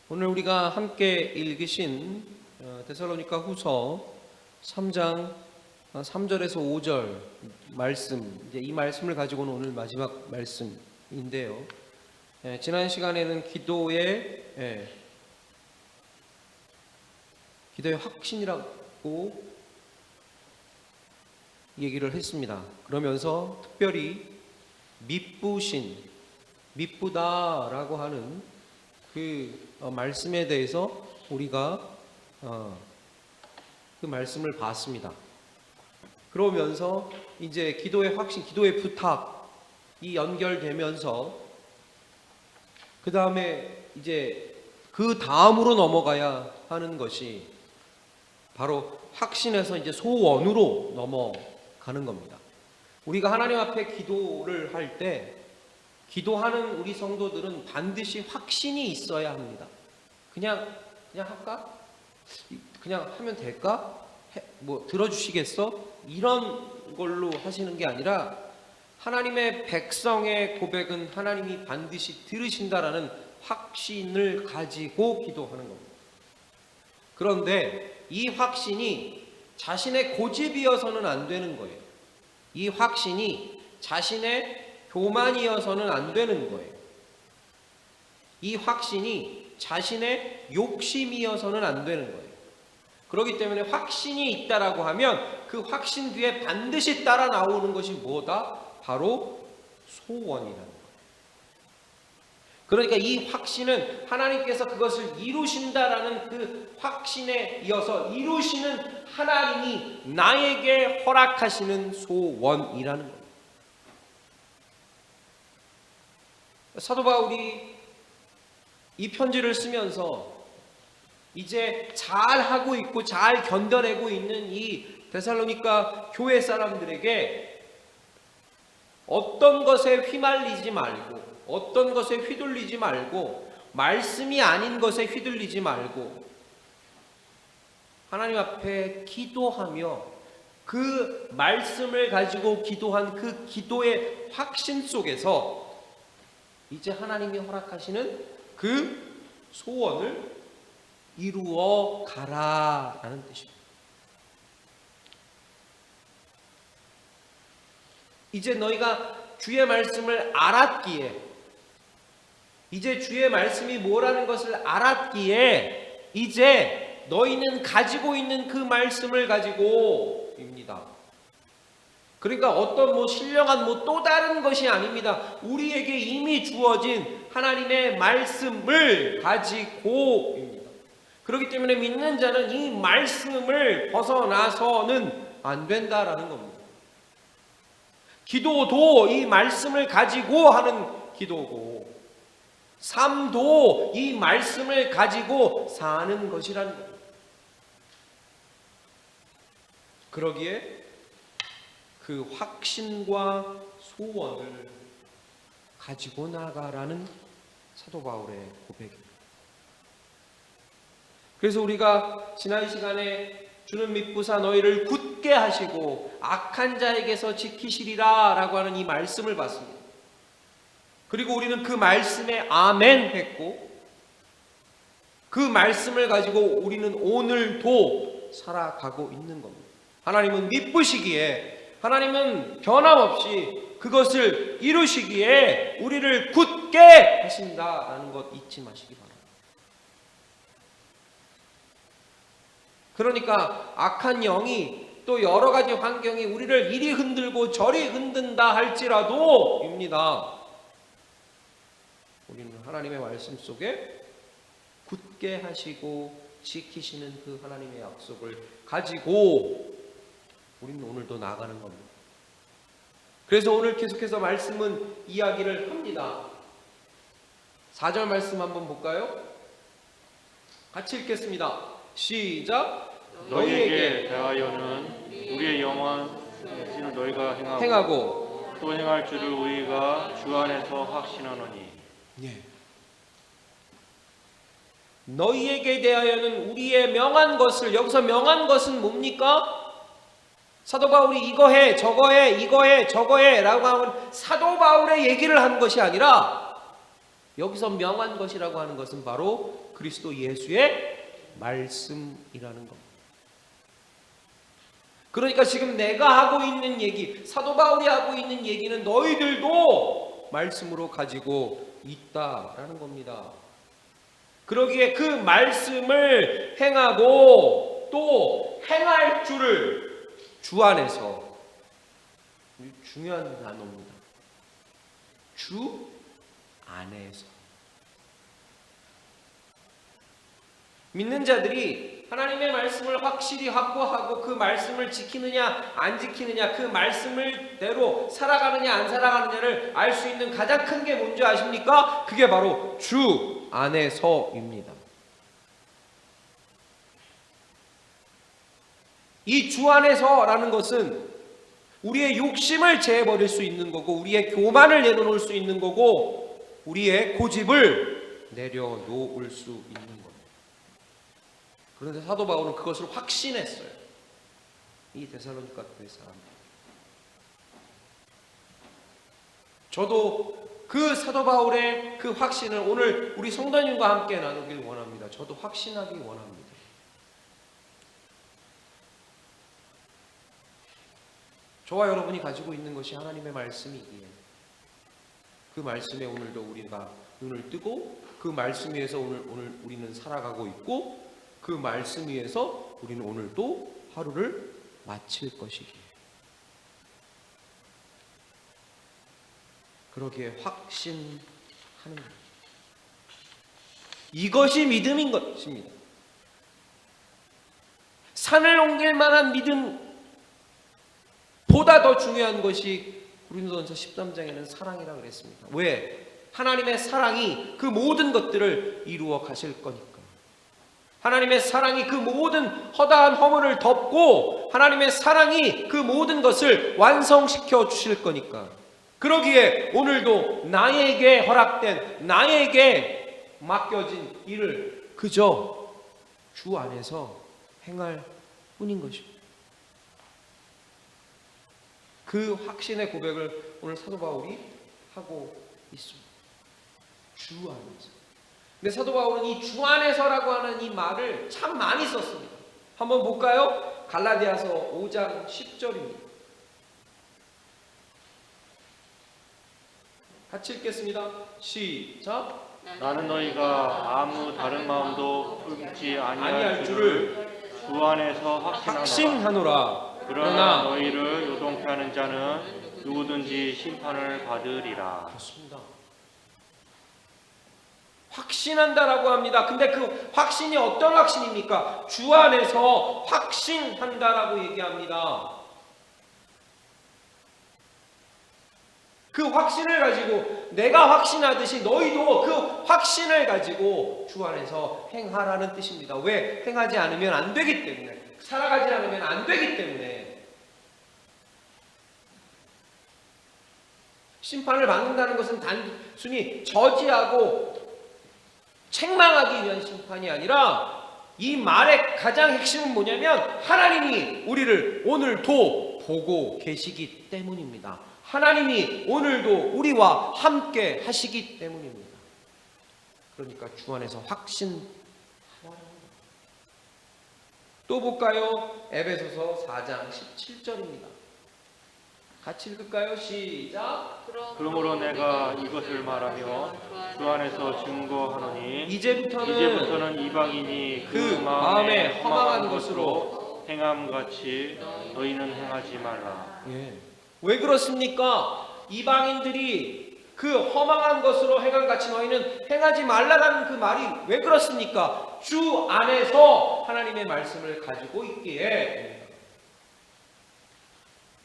오늘 우리가 함께 읽으신 데살로니가 후서 3장 3절에서 5절 말씀, 이제 이 말씀을 가지고는 오늘 마지막 말씀인데요. 지난 시간에는 기도의 확신이라고 얘기를 했습니다. 그러면서 특별히 미쁘다라고 하는 그 말씀에 대해서 우리가 그 말씀을 봤습니다. 그러면서 이제 기도의 확신, 기도의 부탁이 연결되면서 그 다음에 이제 그 다음으로 넘어가야 하는 것이 바로 확신에서 이제 소원으로 넘어가는 겁니다. 우리가 하나님 앞에 기도를 할 때 기도하는 우리 성도들은 반드시 확신이 있어야 합니다. 그냥 할까? 그냥 하면 될까? 뭐 들어주시겠어? 이런 걸로 하시는 게 아니라 하나님의 백성의 고백은 하나님이 반드시 들으신다라는 확신을 가지고 기도하는 겁니다. 그런데 이 확신이 자신의 고집이어서는 안 되는 거예요. 이 확신이 자신의 교만이어서는 안 되는 거예요. 이 확신이 자신의 욕심이어서는 안 되는 거예요. 그렇기 때문에 확신이 있다라고 하면 그 확신 뒤에 반드시 따라 나오는 것이 뭐다? 바로 소원이라는 거예요. 그러니까 이 확신은 하나님께서 그것을 이루신다라는 그 확신에 이어서 이루시는 하나님이 나에게 허락하시는 소원이라는 거예요. 사도 바울이 이 편지를 쓰면서 이제 잘 하고 있고 잘 견뎌내고 있는 이 데살로니가 교회 사람들에게 어떤 것에 휘말리지 말고, 어떤 것에 휘둘리지 말고, 말씀이 아닌 것에 휘둘리지 말고 하나님 앞에 기도하며 그 말씀을 가지고 기도한 그 기도의 확신 속에서 이제 하나님이 허락하시는 그 소원을 이루어 가라라는 뜻입니다. 이제 너희가 주의 말씀을 알았기에, 이제 주의 말씀이 뭐라는 것을 알았기에 이제 너희는 가지고 있는 그 말씀을 가지고입니다. 그러니까 어떤 신령한 또 다른 것이 아닙니다. 우리에게 이미 주어진 하나님의 말씀을 가지고입니다. 그렇기 때문에 믿는 자는 이 말씀을 벗어나서는 안 된다라는 겁니다. 기도도 이 말씀을 가지고 하는 기도고, 삶도 이 말씀을 가지고 사는 것이라는 겁니다. 그러기에 그 확신과 소원을 가지고 나가라는 사도 바울의 고백입니다. 그래서 우리가 지난 시간에 주는 미쁘사 너희를 굳게 하시고 악한 자에게서 지키시리라 라고 하는 이 말씀을 봤습니다. 그리고 우리는 그 말씀에 아멘 했고 그 말씀을 가지고 우리는 오늘도 살아가고 있는 겁니다. 하나님은 미쁘시기에, 하나님은 변함없이 그것을 이루시기에 우리를 굳게 하신다라는 것 잊지 마시기 바랍니다. 그러니까 악한 영이 또 여러 가지 환경이 우리를 이리 흔들고 저리 흔든다 할지라도입니다. 우리는 하나님의 말씀 속에 굳게 하시고 지키시는 그 하나님의 약속을 가지고 우리는 오늘도 나아가는 겁니다. 그래서 오늘 계속해서 말씀은 이야기를 합니다. 4절 말씀 한번 볼까요? 같이 읽겠습니다. 시작. 너희에게 대하여는 우리의 영원 뜻을 너희가 행하고 또 행할 줄을 우리가 주 안에서 확신하노니. 예. 너희에게 대하여는 우리의 명한 것을, 여기서 명한 것은 뭡니까? 사도 바울이 이거 해, 저거 해, 이거 해, 저거 해 라고 하면 사도 바울의 얘기를 한 것이 아니라 여기서 명한 것이라고 하는 것은 바로 그리스도 예수의 말씀이라는 겁니다. 그러니까 지금 내가 하고 있는 얘기, 사도 바울이 하고 있는 얘기는 너희들도 말씀으로 가지고 있다라는 겁니다. 그러기에 그 말씀을 행하고 또 행할 줄을 주 안에서, 중요한 단어입니다. 주 안에서. 믿는 자들이 하나님의 말씀을 확실히 확보하고 그 말씀을 지키느냐 안 지키느냐, 그 말씀을대로 살아가느냐 안 살아가느냐를 알 수 있는 가장 큰 게 뭔지 아십니까? 그게 바로 주 안에서입니다. 이 주 안에서라는 것은 우리의 욕심을 제해버릴 수 있는 거고, 우리의 교만을 내려놓을 수 있는 거고, 우리의 고집을 내려놓을 수 있는 겁니다. 그런데 사도 바울은 그것을 확신했어요. 이 데살로니가 교회 사람들. 저도 그 사도 바울의 그 확신을 오늘 우리 성도님과 함께 나누길 원합니다. 저도 확신하기 원합니다. 저와 여러분이 가지고 있는 것이 하나님의 말씀이기에 그 말씀에 오늘도 우리가 눈을 뜨고 그 말씀 위에서 오늘 우리는 살아가고 있고 그 말씀 위에서 우리는 오늘도 하루를 마칠 것이기에 그러기에 확신하는 것, 이것이 믿음인 것입니다. 산을 옮길 만한 믿음보다 더 중요한 것이 고린도전서 13장에는 사랑이라고 그랬습니다. 왜? 하나님의 사랑이 그 모든 것들을 이루어 가실 거니까. 하나님의 사랑이 그 모든 허다한 허물을 덮고 하나님의 사랑이 그 모든 것을 완성시켜 주실 거니까. 그러기에 오늘도 나에게 허락된, 나에게 맡겨진 일을 그저 주 안에서 행할 뿐인 것입니다. 그 확신의 고백을 오늘 사도 바울이 하고 있습니다. 주 안에서. 근데 사도 바울은 이 주 안에서라고 하는 이 말을 참 많이 썼습니다. 한번 볼까요? 갈라디아서 5장 10절입니다. 같이 읽겠습니다. 시작. 나는 너희가 아무 다른 마음도 품지 아니할 줄을 주 안에서 확신하노라. 그러나 너희를 요동케 하는 자는 누구든지 심판을 받으리라. 그렇습니다. 확신한다라고 합니다. 근데 그 확신이 어떤 확신입니까? 주 안에서 확신한다라고 얘기합니다. 그 확신을 가지고 내가 확신하듯이 너희도 그 확신을 가지고 주 안에서 행하라는 뜻입니다. 왜? 행하지 않으면 안 되기 때문에, 살아가지 않으면 안 되기 때문에. 심판을 받는다는 것은 단순히 저지하고 책망하기 위한 심판이 아니라 이 말의 가장 핵심은 뭐냐면 하나님이 우리를 오늘도 보고 계시기 때문입니다. 하나님이 오늘도 우리와 함께 하시기 때문입니다. 그러니까 주 안에서 확신하라는 겁니다. 또 볼까요? 에베소서 4장 17절입니다. 같이 읽을까요? 시작. 그러므로 내가 이것을 말하며 주 안에서 증거하노니 이제부터는 이방인이 그 마음에 허망한 것으로 행함같이 너희는 행하지 말라. 왜 그렇습니까? 이방인들이 그 허망한 것으로 행함같이 너희는 행하지 말라라는 그 말이 왜 그렇습니까? 주 안에서 하나님의 말씀을 가지고 있기에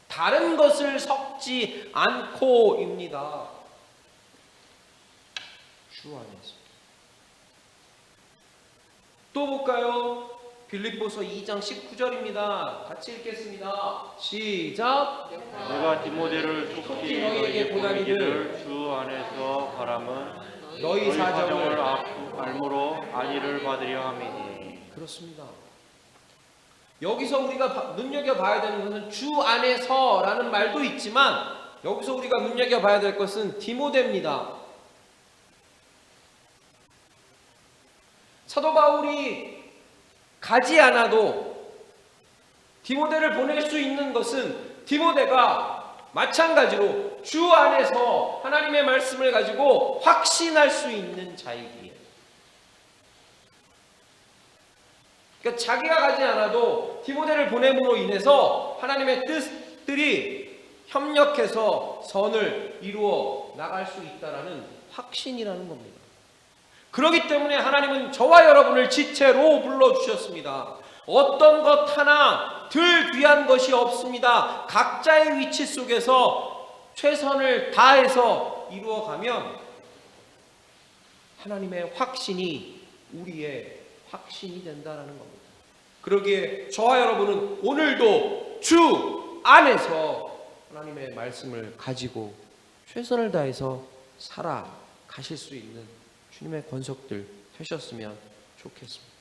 다른 것을 섞지 않고입니다. 주 안에서. 또 볼까요? 빌립보서 2장 19절입니다. 같이 읽겠습니다. 시작. 내가 디모데를 속히 너희에게 보내기를 주 안에서 바람은 너희 사정을 알므로 안위를 받으려 함이니. 그렇습니다. 여기서 우리가 눈여겨봐야 되는 것은 주 안에서라는 말도 있지만 여기서 우리가 눈여겨봐야 될 것은 디모데입니다. 사도 바울이 가지 않아도 디모데를 보낼 수 있는 것은 디모데가 마찬가지로 주 안에서 하나님의 말씀을 가지고 확신할 수 있는 자이기에, 그러니까 자기가 가지 않아도 디모데를 보냄으로 인해서 하나님의 뜻들이 협력해서 선을 이루어 나갈 수 있다라는 확신이라는 겁니다. 그렇기 때문에 하나님은 저와 여러분을 지체로 불러주셨습니다. 어떤 것 하나 덜 귀한 것이 없습니다. 각자의 위치 속에서 최선을 다해서 이루어가면 하나님의 확신이 우리의 확신이 된다는 겁니다. 그러기에 저와 여러분은 오늘도 주 안에서 하나님의 말씀을 가지고 최선을 다해서 살아가실 수 있는 주님의 권속들 되셨으면 좋겠습니다.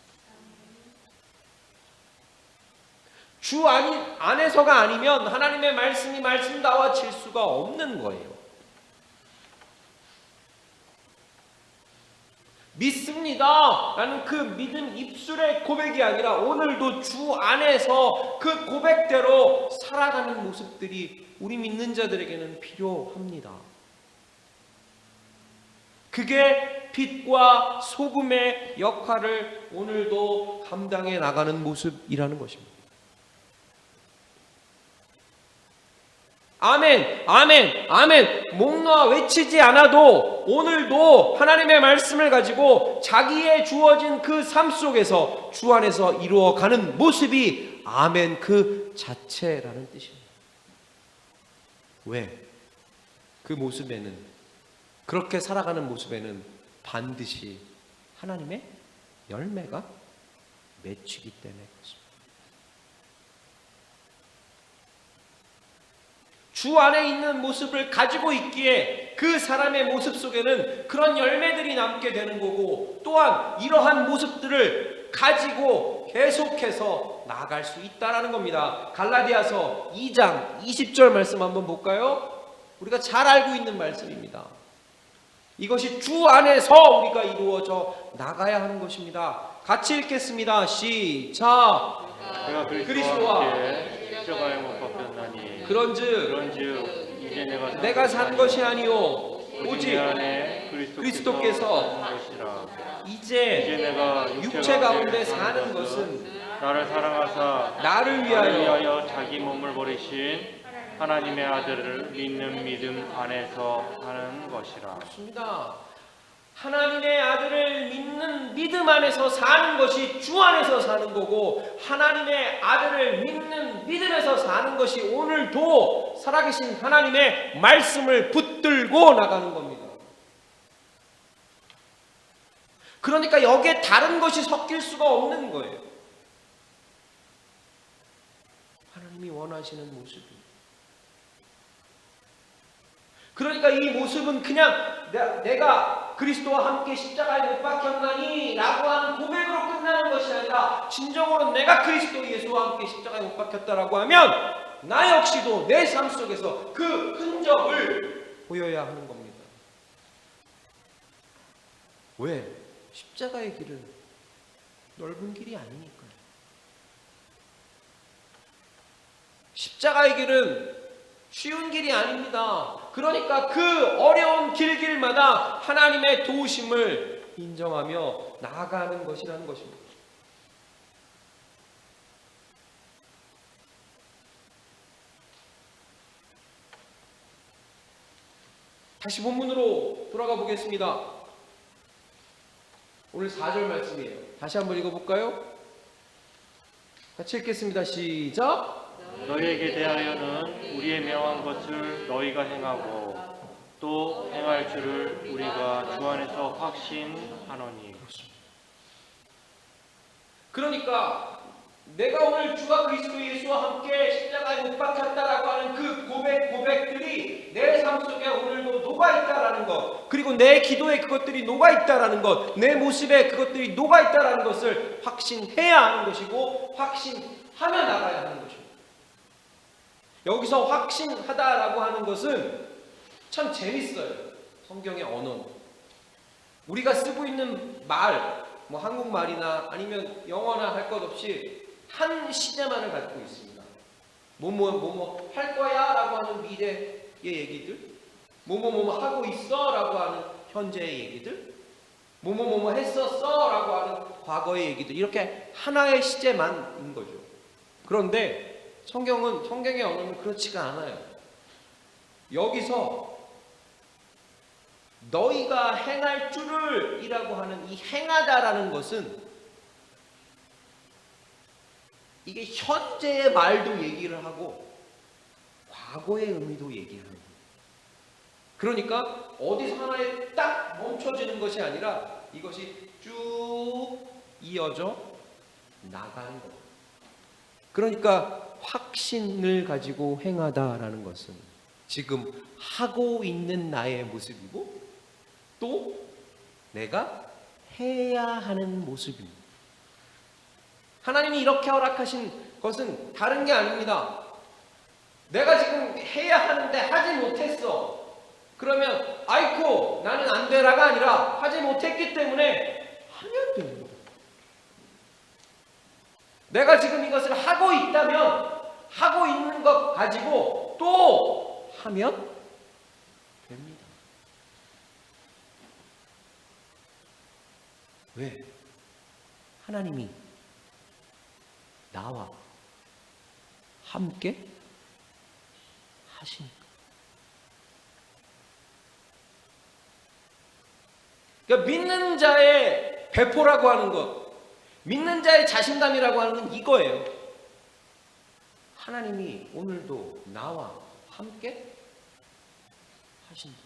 주 안에서가 아니면 하나님의 말씀이 말씀다워질 수가 없는 거예요. 믿습니다 라는 그 믿음 입술의 고백이 아니라 오늘도 주 안에서 그 고백대로 살아가는 모습들이 우리 믿는 자들에게는 필요합니다. 그게 빛과 소금의 역할을 오늘도 감당해 나가는 모습이라는 것입니다. 아멘, 아멘, 아멘. 목 놓아 외치지 않아도 오늘도 하나님의 말씀을 가지고 자기의 주어진 그 삶 속에서 주 안에서 이루어가는 모습이 아멘 그 자체라는 뜻입니다. 왜? 그 모습에는, 그렇게 살아가는 모습에는 반드시 하나님의 열매가 맺히기 때문에 그렇습니다. 주 안에 있는 모습을 가지고 있기에 그 사람의 모습 속에는 그런 열매들이 남게 되는 거고, 또한 이러한 모습들을 가지고 계속해서 나아갈 수 있다는 겁니다. 갈라디아서 2장 20절 말씀 한번 볼까요? 우리가 잘 알고 있는 말씀입니다. 이것이 주 안에서 우리가 이루어져 나가야 하는 것입니다. 같이 읽겠습니다. 시작. 내가 그리스도와 십자가에 못 박혔나니 그런즉 이제 내가 산 것이 아니요 오직 그리스도께서 이제 내가 육체 가운데 사는 것은 나를 사랑하사 나를 나를 위하여 위하여 자기 몸을 버리신 하나님의 아들을 믿는 믿음 안에서 사는 것이라. 좋습니다. 하나님의 아들을 믿는 믿음 안에서 사는 것이 주 안에서 사는 거고, 하나님의 아들을 믿는 믿음에서 사는 것이 오늘도 살아계신 하나님의 말씀을 붙들고 나가는 겁니다. 그러니까 여기에 다른 것이 섞일 수가 없는 거예요. 하나님이 원하시는 모습이. 그러니까 이 모습은 그냥 내가 그리스도와 함께 십자가에 못 박혔나니 라고 하는 고백으로 끝나는 것이 아니라, 진정으로 내가 그리스도 예수와 함께 십자가에 못 박혔다라고 하면 나 역시도 내 삶 속에서 그 흔적을 보여야 하는 겁니다. 왜? 십자가의 길은 넓은 길이 아니니까요. 십자가의 길은 쉬운 길이 아닙니다. 그러니까 그 어려운 길마다 하나님의 도우심을 인정하며 나아가는 것이라는 것입니다. 다시 본문으로 돌아가 보겠습니다. 오늘 4절 말씀이에요. 다시 한번 읽어볼까요? 같이 읽겠습니다. 시작. 너희에게 대하여는 우리의 명한 것을 너희가 행하고 또 행할 줄을 우리가 주 안에서 확신하노니. 그러니까 내가 오늘 주가 그리스도 예수와 함께 십자가에 못 박혔다라고 하는 그 고백들이 내 삶 속에 오늘도 녹아있다라는 것, 그리고 내 기도에 그것들이 녹아있다라는 것, 내 모습에 그것들이 녹아있다라는 것을 확신해야 하는 것이고, 확신하며 나가야 하는 것입니다. 여기서 확신하다라고 하는 것은 참 재밌어요. 성경의 언어는 우리가 쓰고 있는 말, 뭐 한국말이나 아니면 영어나 할 것 없이 한 시제만을 갖고 있습니다. 뭐뭐 할 거야 라고 하는 미래의 얘기들, 뭐뭐 하고 있어 라고 하는 현재의 얘기들, 뭐뭐 했었어 라고 하는 과거의 얘기들, 이렇게 하나의 시제만인 거죠. 그런데 성경의 언어는 그렇지가 않아요. 여기서 너희가 행할 줄을 이라고 하는 이 행하다라는 것은 이게 현재의 말도 얘기를 하고 과거의 의미도 얘기하는 거예요. 그러니까 어디서 하나에 딱 멈춰지는 것이 아니라 이것이 쭉 이어져 나가는 거예요. 그러니까 확신을 가지고 행하다라는 것은 지금 하고 있는 나의 모습이고 또 내가 해야 하는 모습입니다. 하나님이 이렇게 허락하신 것은 다른 게 아닙니다. 내가 지금 해야 하는데 하지 못했어. 그러면 아이고 나는 안 되라가 아니라 하지 못했기 때문에 하면 됩니다. 내가 지금 이것을 하고 있다면 하고 있는 것 가지고 또 하면 됩니다. 왜? 하나님이 나와 함께 하시니까. 그러니까 믿는 자의 배포라고 하는 것, 믿는 자의 자신감이라고 하는 건 이거예요. 하나님이 오늘도 나와 함께 하신다.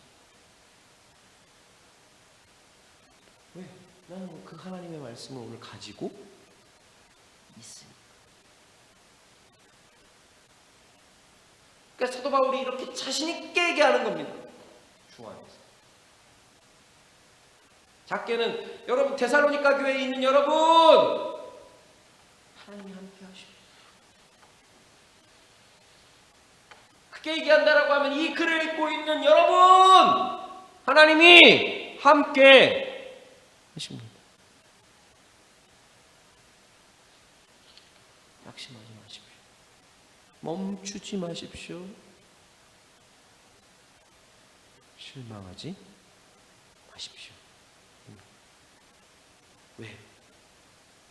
왜? 나는 그 하나님의 말씀을 오늘 가지고 있으니까. 그러니까 사도 바울이 이렇게 자신 있게 얘기하는 겁니다. 주 안에서. 작게는 여러분 데살로니가 교회에 있는 여러분, 하나님이 함께 하시고, 크게 얘기한다라고 하면 이 글을 읽고 있는 여러분, 하나님이 함께 하십니다. 낙심하지 마십시오. 멈추지 마십시오. 실망하지 마십시오. 왜?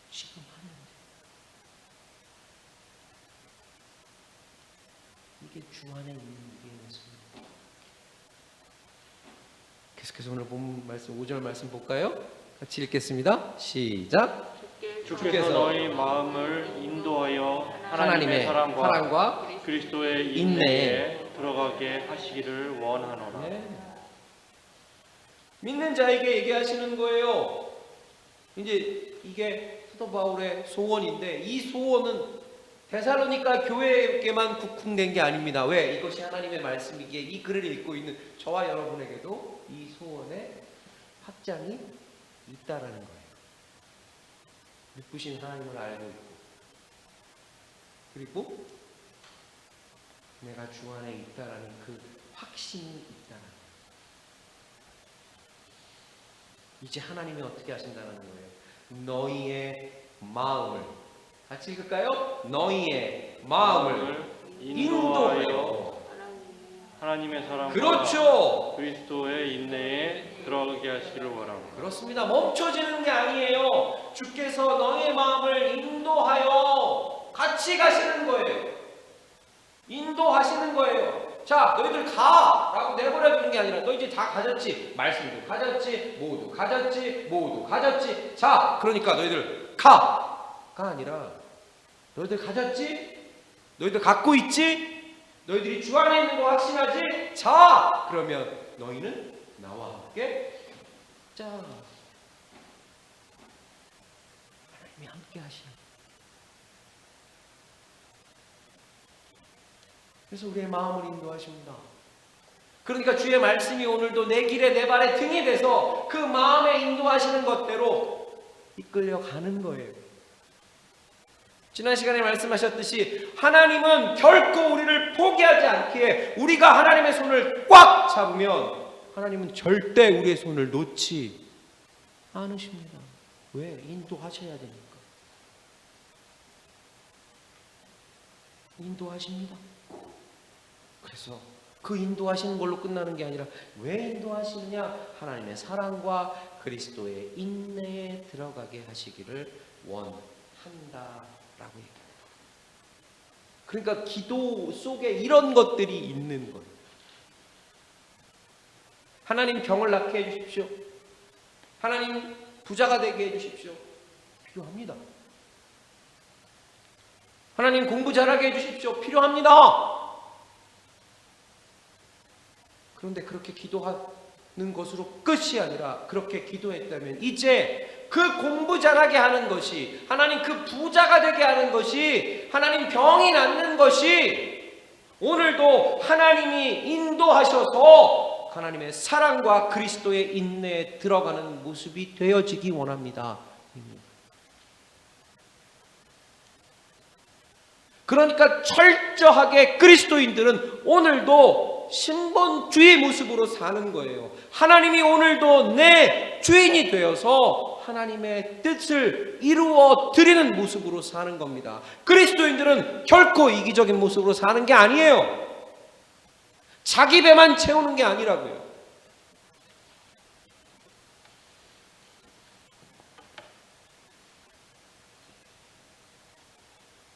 지금 하는데. 이게 주 안에 있는 일이었습니다. 계속해서 오늘 본 말씀 5절 말씀 볼까요? 같이 읽겠습니다. 시작. 주께서 너희 마음을 인도하여 하나님의 사랑과 그리스도의 인내에 들어가게 하시기를 원하노라. 네. 믿는 자에게 얘기하시는 거예요. 이제 이게 사도 바울의 소원인데 이 소원은 데살로니가 교회에게만 국한된 게 아닙니다. 왜? 이것이 하나님의 말씀이기에 이 글을 읽고 있는 저와 여러분에게도 이 소원의 확장이 있다라는 거예요. 믿으신 하나님을 알고 있고, 그리고 내가 주 안에 있다라는 그 확신이 있다는 거예요. 이제 하나님이 어떻게 하신다는 거예요? 너희의 마음을, 같이 읽을까요? 너희의 마음을 인도하여 하나님의 사랑과 그렇죠. 그리스도의 인내에 들어가게 하시기를 원합니다. 그렇습니다. 멈춰지는 게 아니에요. 주께서 너희의 마음을 인도하여 같이 가시는 거예요. 인도하시는 거예요. 자, 너희들 가! 라고 내버려 두는 게 아니라 너 이제 다 가졌지? 말씀도 가졌지? 모두 가졌지? 모두 가졌지? 자, 그러니까 너희들 가! 가 아니라 너희들 가졌지? 너희들 갖고 있지? 너희들이 주 안에 있는 거 확신하지? 자! 그러면 너희는 나와 함께 자, 하나님이 함께 하시는. 그래서 우리의 마음을 인도하십니다. 그러니까 주의 말씀이 오늘도 내 길에 내 발에 등이 돼서 그 마음에 인도하시는 것대로 이끌려가는 거예요. 지난 시간에 말씀하셨듯이 하나님은 결코 우리를 포기하지 않기에 우리가 하나님의 손을 꽉 잡으면 하나님은 절대 우리의 손을 놓지 않으십니다. 왜? 인도하셔야 되니까. 인도하십니다. 그래서 그 인도하시는 걸로 끝나는 게 아니라 왜 인도하시느냐? 하나님의 사랑과 그리스도의 인내에 들어가게 하시기를 원한다라고 얘기합니다. 그러니까 기도 속에 이런 것들이 있는 거예요. 하나님 병을 낫게 해주십시오. 하나님 부자가 되게 해주십시오. 필요합니다. 하나님 공부 잘하게 해주십시오. 필요합니다. 그런데 그렇게 기도하는 것으로 끝이 아니라 그렇게 기도했다면 이제 그 공부 잘하게 하는 것이, 하나님 그 부자가 되게 하는 것이, 하나님 병이 낫는 것이 오늘도 하나님이 인도하셔서 하나님의 사랑과 그리스도의 인내에 들어가는 모습이 되어지기 원합니다. 그러니까 철저하게 그리스도인들은 오늘도 신본주의 모습으로 사는 거예요. 하나님이 오늘도 내 주인이 되어서 하나님의 뜻을 이루어 드리는 모습으로 사는 겁니다. 그리스도인들은 결코 이기적인 모습으로 사는 게 아니에요. 자기 배만 채우는 게 아니라고요.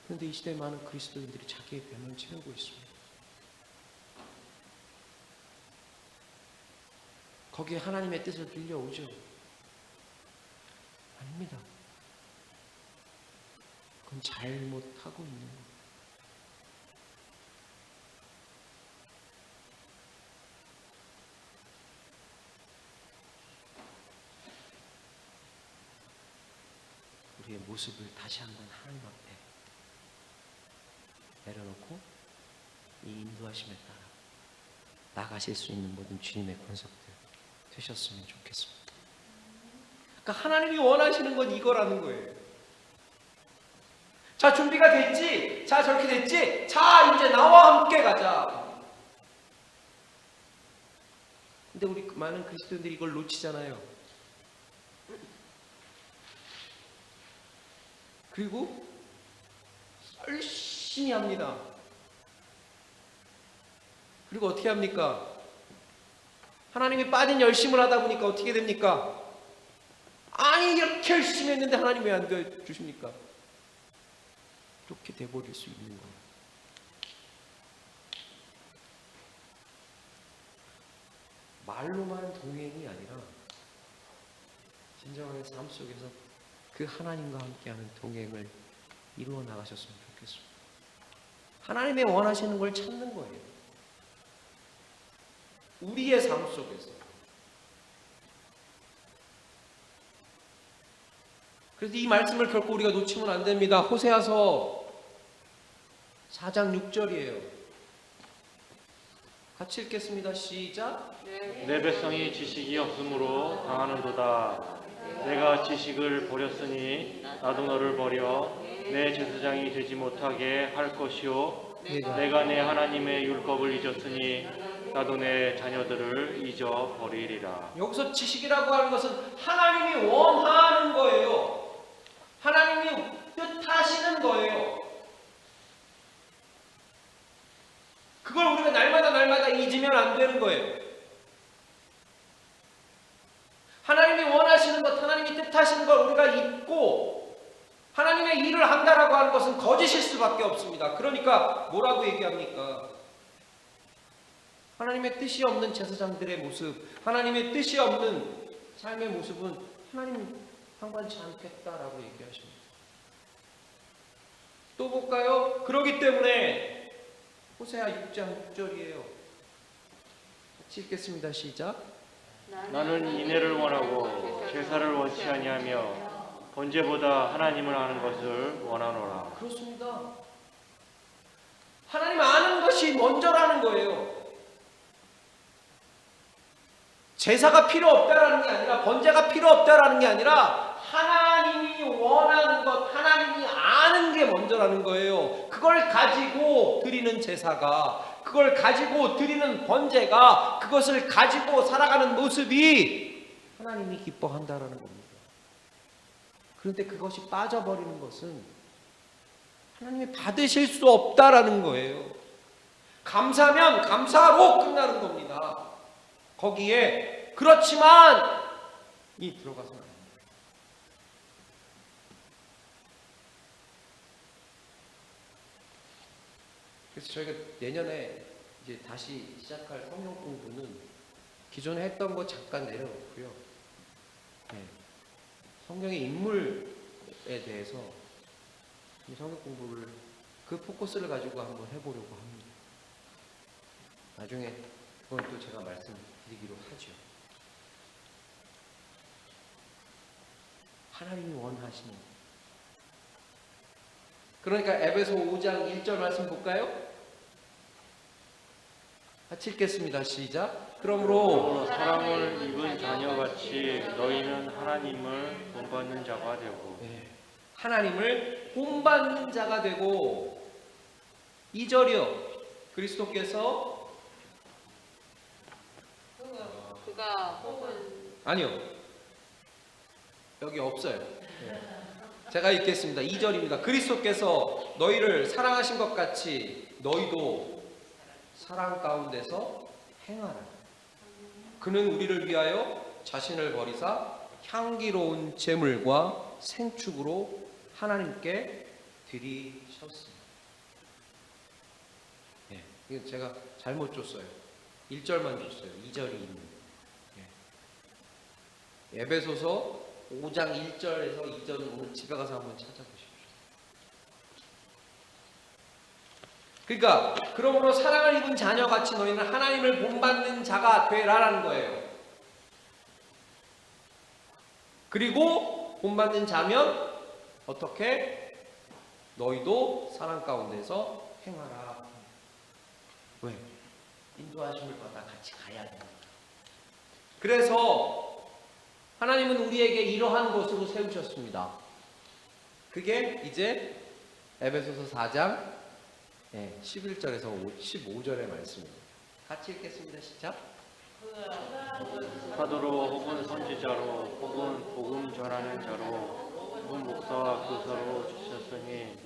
그런데 이 시대에 많은 그리스도인들이 자기의 배만 채우고 있습니다. 거기에 하나님의 뜻을 빌려오죠? 아닙니다. 그건 잘못하고 있는 거예요. 우리의 모습을 다시 한번 하나님 앞에 내려놓고 이 인도하심에 따라 나가실 수 있는 모든 주님의 권속들 되셨으면 좋겠습니다. 그러니까 하나님이 원하시는 건 이거라는 거예요. 자, 준비가 됐지? 자, 저렇게 됐지? 자, 이제 나와 함께 가자. 근데 우리 많은 그리스도인들이 이걸 놓치잖아요. 그리고 열심히 합니다. 그리고 어떻게 합니까? 하나님이 빠진 열심을 하다 보니까 어떻게 됩니까? 아니, 이렇게 열심히 했는데 하나님 왜 안 도와주십니까? 이렇게 돼버릴 수 있는 거예요. 말로만 동행이 아니라 진정한 삶 속에서 그 하나님과 함께하는 동행을 이루어 나가셨으면 좋겠습니다. 하나님의 원하시는 걸 찾는 거예요. 우리의 삶 속에서. 그래서 이 말씀을 결코 우리가 놓치면 안 됩니다. 호세아서 4장 6절이에요. 같이 읽겠습니다. 시작. 내 백성이 지식이 없으므로 당하는도다. 내가 지식을 버렸으니 나도 너를 버려 내 제사장이 되지 못하게 할 것이요 내가 내 하나님의 율법을 잊었으니 나도 내 자녀들을 잊어버리리라. 여기서 지식이라고 하는 것은 하나님이 원하는 거예요. 하나님이 뜻하시는 거예요. 그걸 우리가 날마다 잊으면 안 되는 거예요. 하나님이 원하시는 것, 하나님이 뜻하시는 걸 우리가 잊고 하나님의 일을 한다라고 하는 것은 거짓일 수밖에 없습니다. 그러니까 뭐라고 얘기합니까? 하나님의 뜻이 없는 제사장들의 모습, 하나님의 뜻이 없는 삶의 모습은 하나님 상관치 않겠다라고 얘기하십니다. 또 볼까요? 그렇기 때문에 호세아 6장 6절이에요. 같이 읽겠습니다. 시작. 나는 인애를 원하고 제사를 원치 아니하며 번제보다 하나님을 아는 것을 원하노라. 그렇습니다. 하나님 아는 것이 먼저라는 거예요. 제사가 필요 없다라는 게 아니라, 번제가 필요 없다라는 게 아니라 하나님이 원하는 것, 하나님이 아는 게 먼저라는 거예요. 그걸 가지고 드리는 제사가, 그걸 가지고 드리는 번제가, 그것을 가지고 살아가는 모습이 하나님이 기뻐한다라는 겁니다. 그런데 그것이 빠져버리는 것은 하나님이 받으실 수 없다라는 거예요. 감사면 감사로 끝나는 겁니다. 거기에 그렇지만 이 들어가서는 안 됩니다. 그래서 저희가 내년에 이제 다시 시작할 성경 공부는 기존에 했던 거 잠깐 내려놓고요. 네. 성경의 인물에 대해서 이 성경 공부를 그 포커스를 가지고 한번 해보려고 합니다. 나중에 그건 또 제가 말씀드리기로 하죠. 하나님이 원하시는. 그러니까 에베소 5장 1절 말씀 볼까요? 같이 읽겠습니다. 시작. 그러므로 사랑을 입은 자녀같이 너희는 하나님을 본받는 자가 되고. 하나님을 본받는 자가 되고. 2절이요. 그리스도께서 그가 혹은 아니요. 여기 없어요. 제가 읽겠습니다. 2절입니다. 그리스도께서 너희를 사랑하신 것 같이 너희도 사랑 가운데서 행하라. 그는 우리를 위하여 자신을 버리사 향기로운 제물과 생축으로 하나님께 드리셨습니다. 이거 제가 잘못 줬어요. 1절만 줬어요. 2절이 있는. 에베소서 5장 1절에서 2절은 오늘 집에 가서 한번 찾아보십시오. 그러니까 그러므로 사랑을 입은 자녀같이 너희는 하나님을 본받는 자가 되라라는 거예요. 그리고 본받는 자면 어떻게? 너희도 사랑 가운데서 행하라. 왜? 인도하심을 받아 같이 가야 됩니다. 그래서 하나님은 우리에게 이러한 것으로 세우셨습니다. 그게 이제 에베소서 4장 11절에서 15절의 말씀입니다. 같이 읽겠습니다. 시작. 사도로 혹은 선지자로 혹은 복음 전하는 자로 혹은 목사와 교사로 주셨으니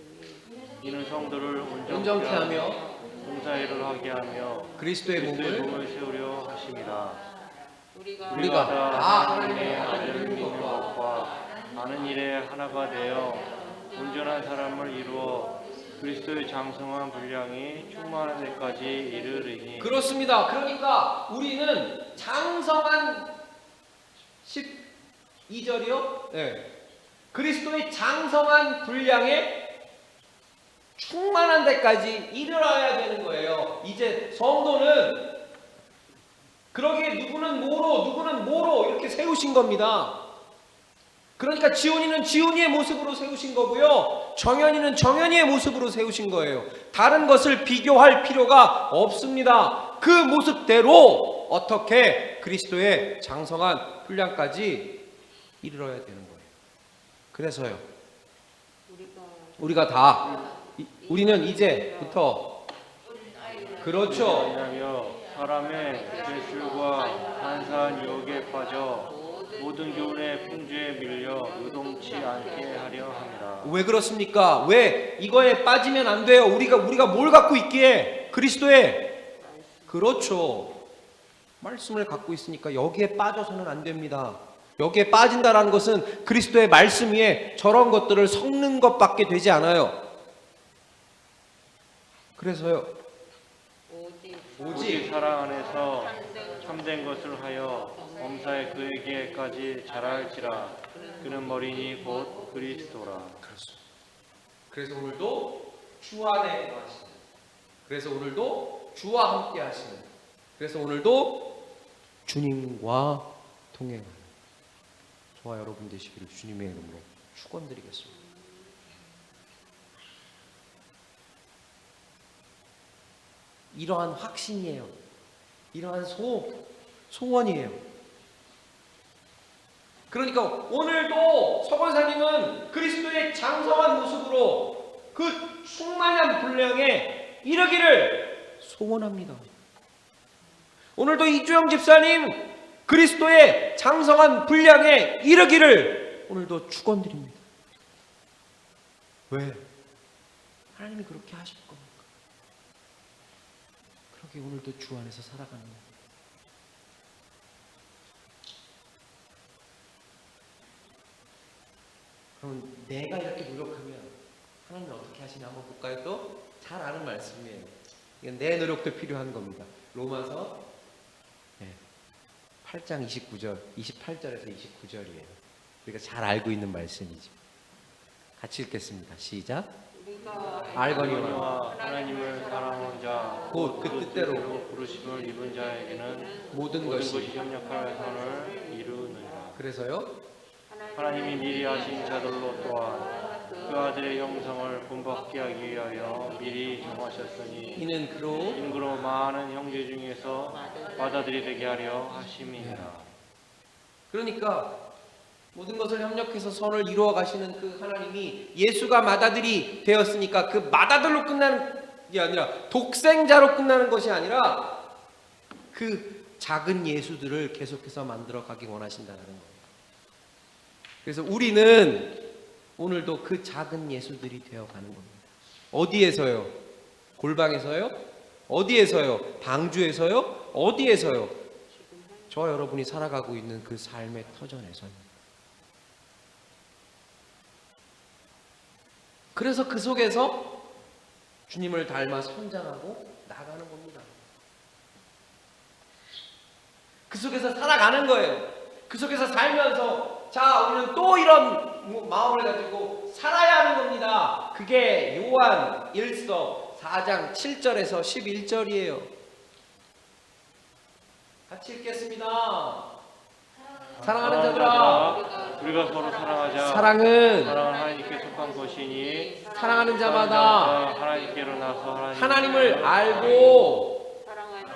이는 성도를 온전케 하며 봉사일을 하게 하며 그리스도의 몸을 세우려 하십니다. 우리가 다 하나님의 아들을 믿는 것과 아는 일에 하나가 되어 온전한 사람을 이루어 그리스도의 장성한 분량이 충만한 데까지 이르리니. 그렇습니다. 그러니까 우리는 장성한 12절이요. 그리스도의 장성한 분량에 충만한 데까지 이르러야 되는 거예요. 이제 성도는 그러기에 누구는 뭐로 이렇게 세우신 겁니다. 그러니까 지훈이는 지훈이의 모습으로 세우신 거고요. 정현이는 정현이의 모습으로 세우신 거예요. 다른 것을 비교할 필요가 없습니다. 그 모습대로 어떻게 그리스도의 장성한 분량까지 이르러야 되는 거예요. 그래서요. 우리는 이제부터 그렇죠. 왜냐하며 사람의 죄술과 간사한 유혹에 빠져 모든 교훈의 풍조에 밀려 요동치 않게 하려 합니다. 왜 그렇습니까? 왜 이거에 빠지면 안 돼요? 우리가 뭘 갖고 있기에? 그리스도의 그렇죠. 말씀을 갖고 있으니까 여기에 빠져서는 안 됩니다. 여기에 빠진다라는 것은 그리스도의 말씀 위에 저런 것들을 섞는 것밖에 되지 않아요. 그래서요. 오직 사랑 안에서 참된 것을 하여 범사에 그에게까지 자랄지라. 그는 머리니 곧 그리스도라. 그렇습니다. 그래서 오늘도 주 안에 거하시는, 그래서 오늘도 주와 함께 하시는, 그래서 오늘도 주님과 동행하는 저와 여러분 되시기를 주님의 이름으로 축원드리겠습니다. 이러한 확신이에요. 이러한 소원이에요. 그러니까 오늘도 서권사님은 그리스도의 장성한 모습으로 그 충만한 분량에 이르기를 소원합니다. 오늘도 이주영 집사님 그리스도의 장성한 분량에 이르기를 오늘도 축원드립니다. 왜? 하나님이 그렇게 하실 겁니까? 그렇게 오늘도 주 안에서 살아가는 거예요. 그럼 내가 이렇게 노력하면 하나님은 어떻게 하시나 한번 볼까요? 또 잘 아는 말씀이에요. 이건 내 노력도 필요한 겁니다. 로마서 8장 29절, 28절에서 29절이에요. 우리가 잘 알고 있는 말씀이죠. 같이 읽겠습니다. 시작. 알거니와 하나님을 사랑하는 자, 곧 그 뜻대로 부르심을 입은 자에게는 모든 모든 것이. 것이 협력하여 선을 이루느니라. 그래서요. 하나님이 미리 하신 자들로 또한 그 아들의 형상을 본받게 하기 위하여 미리 정하셨으니 이는 그로 인그로 많은 형제 중에서 맏아들이 되게 하려 하심이니라. 그러니까 모든 것을 협력해서 선을 이루어 가시는 그 하나님이 예수가 맏아들이 되었으니까 그 맏아들로 끝나는 게 아니라 독생자로 끝나는 것이 아니라 그 작은 예수들을 계속해서 만들어 가기 원하신다는 거예요. 그래서 우리는 오늘도 그 작은 예수들이 되어 가는 겁니다. 어디에서요? 골방에서요? 어디에서요? 방주에서요? 어디에서요? 저와 여러분이 살아가고 있는 그 삶의 터전에서요. 그래서 그 속에서 주님을 닮아 성장하고 나가는 겁니다. 그 속에서 살아가는 거예요. 그 속에서 살면서 자, 우리는 또 이런 마음을 가지고 살아야 하는 겁니다. 그게 요한 1서 4장 7절에서 11절이에요. 같이 읽겠습니다. 사랑하는 자들아, 우리가 서로 사랑하자. 사랑은 하나님께 속한 것이니 사랑하는 자마다 하나님께로 나서 하나님을 알고 사랑하지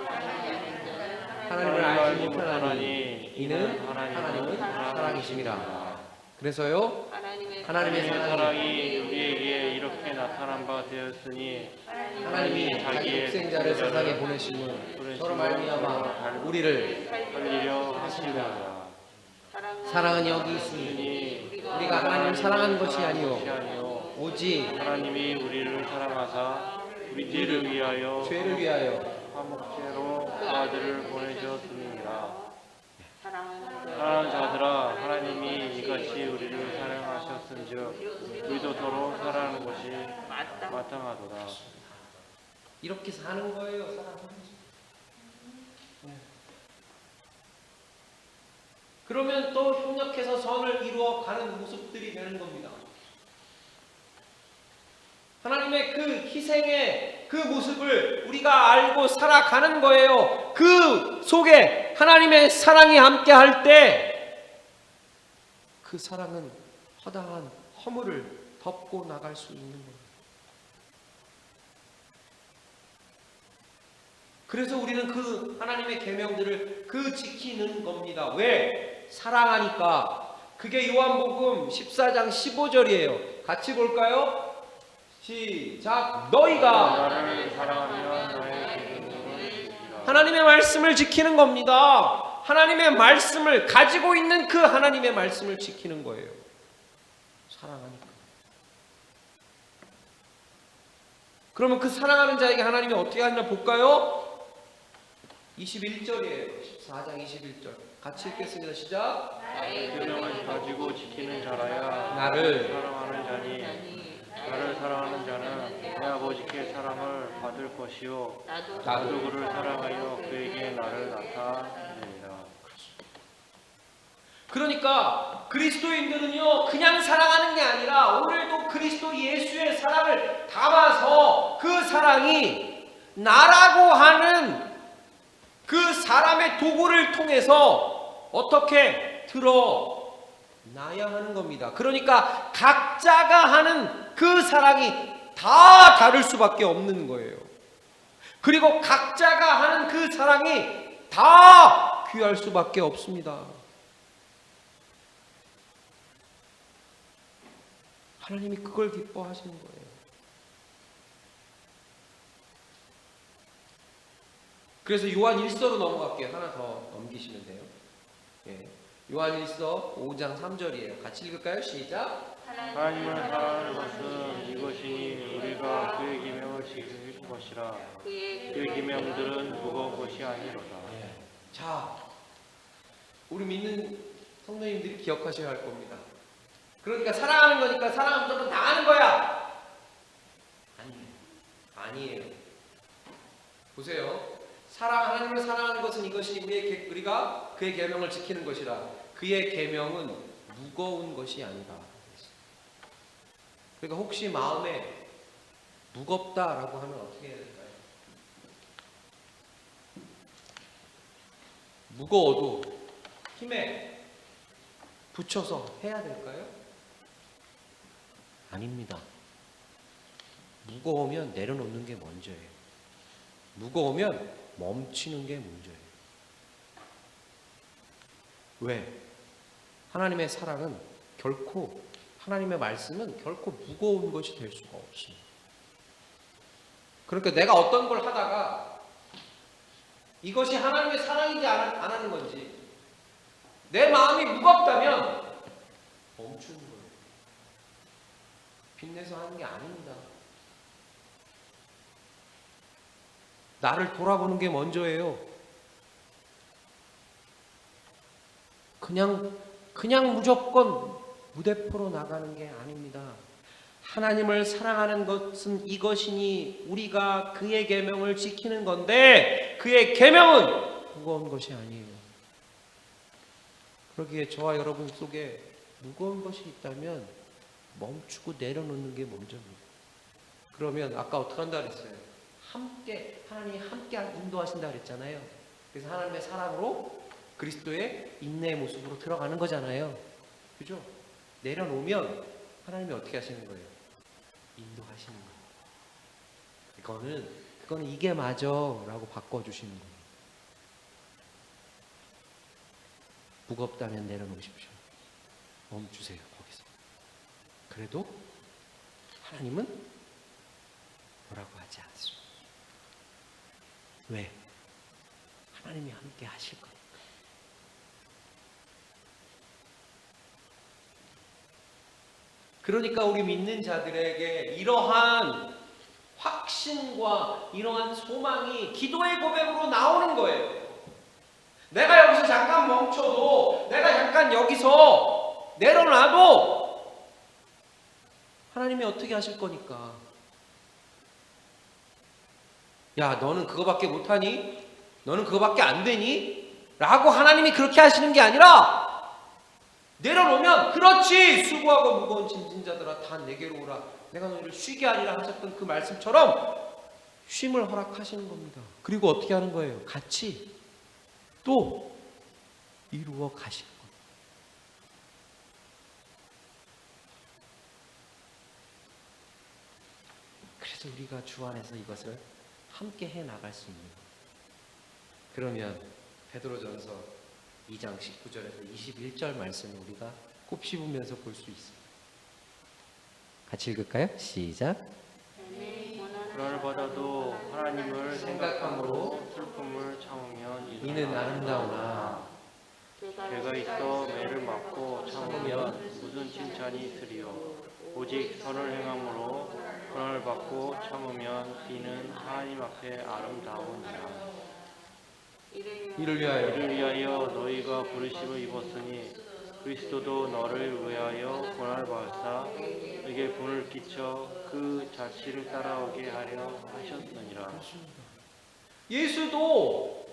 하나님을 알지 못하나니 이는 하나님은 사랑이심이라. 그래서요, 하나님의 사랑이 우리에게 이렇게 나타난 바 되었으니 하나님이 자기 독생자를 세상에 보내심을 서로 말미암아 우리를 살리려 하시니라. 사랑은 여기 있으니 우리가 하나님을 사랑하는 것이 아니요 오직 하나님이 우리를 사랑하사 우리 죄를 위하여 화목제로 그 아들을 보내셨음이니라. 사랑하는 자들아, 하나님이 이같이 우리를 사랑하셨은즉 우리도 서로 사랑하는 것이 마땅하도다. 이렇게 사는 거예요. 사랑하는 거죠. 그러면 또 협력해서 선을 이루어 가는 모습들이 되는 겁니다. 하나님의 그 희생의 그 모습을 우리가 알고 살아가는 거예요. 그 속에 하나님의 사랑이 함께 할 때 그 사랑은 허다한 허물을 덮고 나갈 수 있는 거예요. 그래서 우리는 그 하나님의 계명들을 그 지키는 겁니다. 왜? 사랑하니까. 그게 요한복음 14장 15절이에요. 같이 볼까요? 시작. 너희가 나를 사랑하면 나의 계명을 지키라. 하나님의 말씀을 지키는 겁니다. 하나님의 말씀을 가지고 있는 그 하나님의 말씀을 지키는 거예요. 사랑하니까. 그러면 그 사랑하는 자에게 하나님이 어떻게 하느냐 볼까요? 21절이에요. 14장 21절. 같이 읽겠습니다. 시작. 계명을 가지고 지키는 자라야 나를 사랑하는 자니 나를 사랑하는 자는 내 아버지께 사랑을 받을 것이요 나도 그를 사랑하여 그에게 나를 나타내리라. 그러니까 그리스도인들은요 그냥 사랑하는 게 아니라 오늘도 그리스도 예수의 사랑을 담아서 그 사랑이 나라고 하는 그 사람의 도구를 통해서 어떻게 드러나야 하는 겁니다. 그러니까 각자가 하는 그 사랑이 다 다를 수밖에 없는 거예요. 그리고 각자가 하는 그 사랑이 다 귀할 수밖에 없습니다. 하나님이 그걸 기뻐하시는 거예요. 그래서 요한 1서로 넘어갈게요. 하나 더 넘기시면 돼요. 예. 요한일서 5장 3절이에요. 같이 읽을까요? 시작. 하나님을 사랑하는 것은 이것이니 우리가 그의 계명을 지킬 것이라. 그의 계명들은 무거운 것이 아니로다. 자, 우리 믿는 성도님들이 기억하셔야 할 겁니다. 그러니까 사랑하는 거니까 사랑하면 무조건 다 하는 거야. 아니에요. 보세요. 하나님을 사랑하는 것은 이것이 우리가 그의 계명을 지키는 것이라. 그의 계명은 무거운 것이 아니다. 그러니까 혹시 마음에 무겁다라고 하면 어떻게 해야 될까요? 무거워도 힘에 붙여서 해야 될까요? 아닙니다. 무거우면 내려놓는 게 먼저예요. 무거우면 멈추는 게 문제예요. 왜? 하나님의 사랑은 결코, 하나님의 말씀은 결코 무거운 것이 될 수가 없습니다. 그러니까 내가 어떤 걸 하다가 이것이 하나님의 사랑이지 안 하는 건지 내 마음이 무겁다면 멈추는 거예요. 빚내서 하는 게 아닙니다. 나를 돌아보는 게 먼저예요. 그냥 무조건 무대포로 나가는 게 아닙니다. 하나님을 사랑하는 것은 이것이니 우리가 그의 계명을 지키는 건데 그의 계명은 무거운 것이 아니에요. 그러기에 저와 여러분 속에 무거운 것이 있다면 멈추고 내려놓는 게 먼저입니다. 그러면 아까 어떻게 한다 그랬어요? 하나님이 함께 인도하신다 그랬잖아요. 그래서 하나님의 사랑으로 그리스도의 인내의 모습으로 들어가는 거잖아요. 그죠? 내려놓으면 하나님이 어떻게 하시는 거예요? 인도하시는 거예요. 그거는 이게 맞아 라고 바꿔주시는 거예요. 무겁다면 내려놓으십시오. 멈추세요. 거기서. 그래도 하나님은 뭐라고 하지 않습니다. 왜? 하나님이 함께 하실 거니까. 그러니까 우리 믿는 자들에게 이러한 확신과 이러한 소망이 기도의 고백으로 나오는 거예요. 내가 여기서 잠깐 멈춰도, 내가 잠깐 여기서 내려놔도 하나님이 어떻게 하실 거니까. 야, 너는 그거밖에 못하니? 너는 그거밖에 안 되니? 라고 하나님이 그렇게 하시는 게 아니라 내려놓으면 그렇지, 수고하고 무거운 짐진 자들아 다 내게로 오라, 내가 너희를 쉬게 하리라 하셨던 그 말씀처럼 쉼을 허락하시는 겁니다. 그리고 어떻게 하는 거예요? 같이 또 이루어 가시는 겁니다. 그래서 우리가 주 안에서 이것을 함께 해 나갈 수 있는 거예요. 그러면 베드로전서 2장 19절에서 21절 말씀을 우리가 곱씹으면서 볼 수 있습니다. 같이 읽을까요? 시작. 고난을 받아도 하나님을 생각함으로 슬픔을 참으면 이는 아름다우나 죄가 있어 매를 맞고 참으면 무슨 칭찬이 있으리요. 오직 선을 행함으로 고난을 받고 참으면 이는 하나님 앞에 아름다우니라. 이를 위하여 이를 위하여 너희가 부르심을 입었으니 그리스도도 너를 위하여 고난을 받으사 너에게 분을 끼쳐 그 자취를 따라오게 하려 하셨느니라. 예수도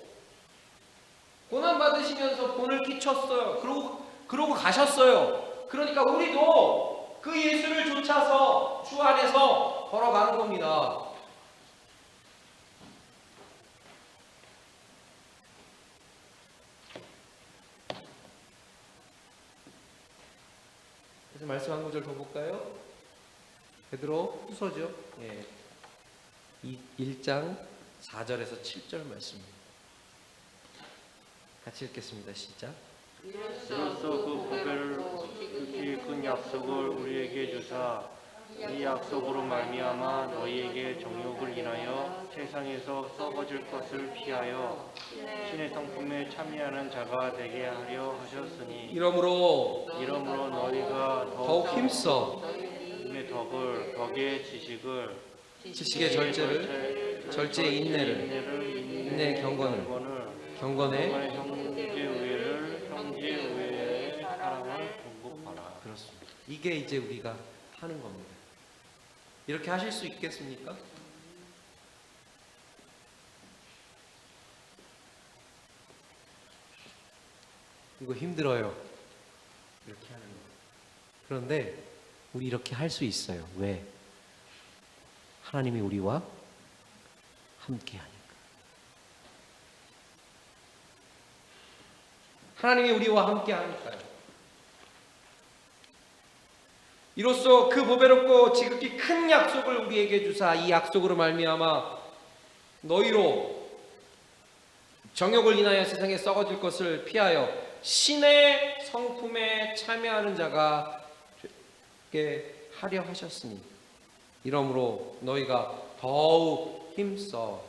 고난 받으시면서 본을 끼쳤어요. 그러고 가셨어요. 그러니까 우리도 그 예수를 쫓아서 주 안에서 걸어가는 겁니다. 그래서 말씀 한 구절 더 볼까요? 베드로 후서죠. 1장 4절에서 7절 말씀입니다. 같이 읽겠습니다. 시작. 이로써 그 보배를 그 약속을 우리에게 주사 이 약속으로 말미암아 너희에게 정욕을 인하여 세상에서 썩어질 것을 피하여 신의 성품에 참여하는 자가 되게 하려 하셨으니 이러므로 너희가 더욱 힘써 믿음의 덕의 지식을 지식의 절제를, 절제의 인내의 경건의 형제 우애의 사랑을 공급하라. 그렇습니다. 이게 이제 우리가 하는 겁니다. 이렇게 하실 수 있겠습니까? 이거 힘들어요. 이렇게 하는 거. 그런데 우리 이렇게 할 수 있어요. 왜? 하나님이 우리와 함께 하니까. 하나님이 우리와 함께 하니까요. 이로써 그 보배롭고 지극히 큰 약속을 우리에게 주사 이 약속으로 말미암아 너희로 정욕을 인하여 세상에 썩어질 것을 피하여 신의 성품에 참여하는 자가 되게 하려 하셨으니 이러므로 너희가 더욱 힘써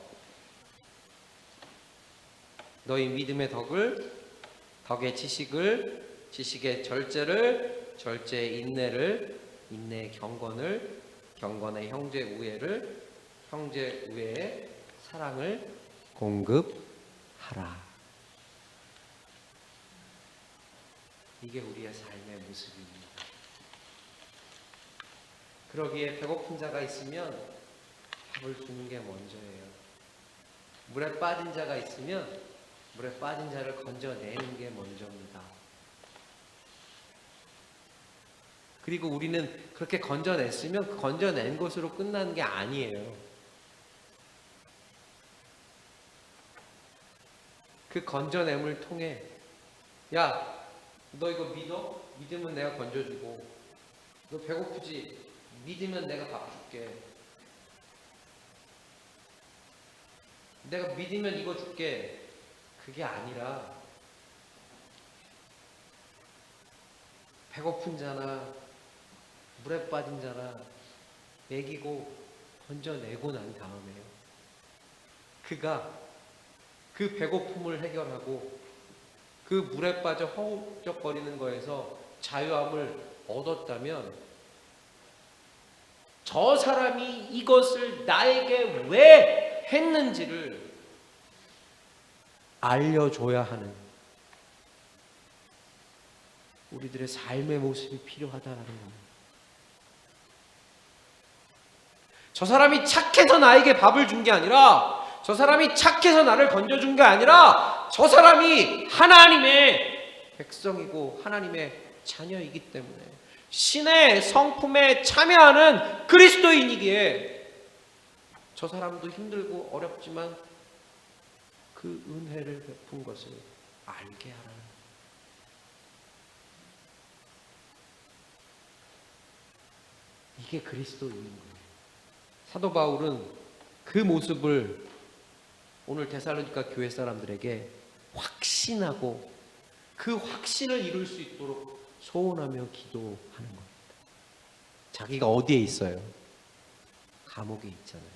너희 믿음의 덕의 지식을, 지식의 절제를, 절제의 인내를, 인내의 경건의 형제 우애의 사랑을 공급하라. 이게 우리의 삶의 모습입니다. 그러기에 배고픈 자가 있으면 밥을 주는 게 먼저예요. 물에 빠진 자가 있으면 물에 빠진 자를 건져내는 게 먼저입니다. 그리고 우리는 그렇게 건져냈으면 그 건져낸 것으로 끝나는 게 아니에요. 그 건져냄을 통해 야, 너 이거 믿어? 믿으면 내가 건져주고 너 배고프지? 믿으면 내가 밥 줄게. 내가 믿으면 이거 줄게. 그게 아니라 배고픈 자나 물에 빠진 자나 먹이고 건져내고 난 다음에요. 그가 그 배고픔을 해결하고 그 물에 빠져 허우적거리는 거에서 자유함을 얻었다면 저 사람이 이것을 나에게 왜 했는지를 알려줘야 하는 우리들의 삶의 모습이 필요하다는 겁니다. 저 사람이 착해서 나에게 밥을 준 게 아니라 저 사람이 착해서 나를 건져준 게 아니라 저 사람이 하나님의 백성이고 하나님의 자녀이기 때문에 신의 성품에 참여하는 그리스도인이기에 저 사람도 힘들고 어렵지만 그 은혜를 베푼 것을 알게 하라는 이게 그리스도인인 거예요. 사도 바울은 그 모습을 오늘 데살로니가 교회 사람들에게 확신하고 그 확신을 이룰 수 있도록 소원하며 기도하는 겁니다. 자기가 어디에 있어요? 감옥에 있잖아요.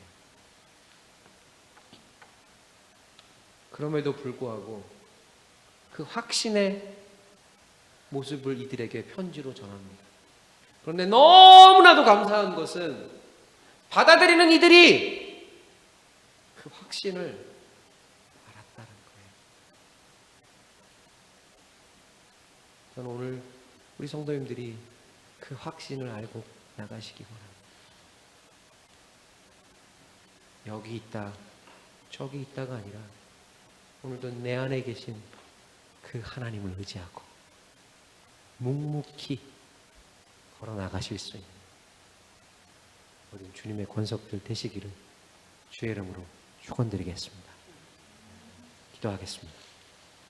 그럼에도 불구하고 그 확신의 모습을 이들에게 편지로 전합니다. 그런데 너무나도 감사한 것은 받아들이는 이들이 그 확신을 알았다는 거예요. 저는 오늘 우리 성도님들이 그 확신을 알고 나가시기 바랍니다. 여기 있다, 저기 있다가 아니라 오늘도 내 안에 계신 그 하나님을 의지하고 묵묵히 걸어 나가실 수 있는 모든 주님의 권속들 되시기를 주의 이름으로 축원드리겠습니다. 기도하겠습니다.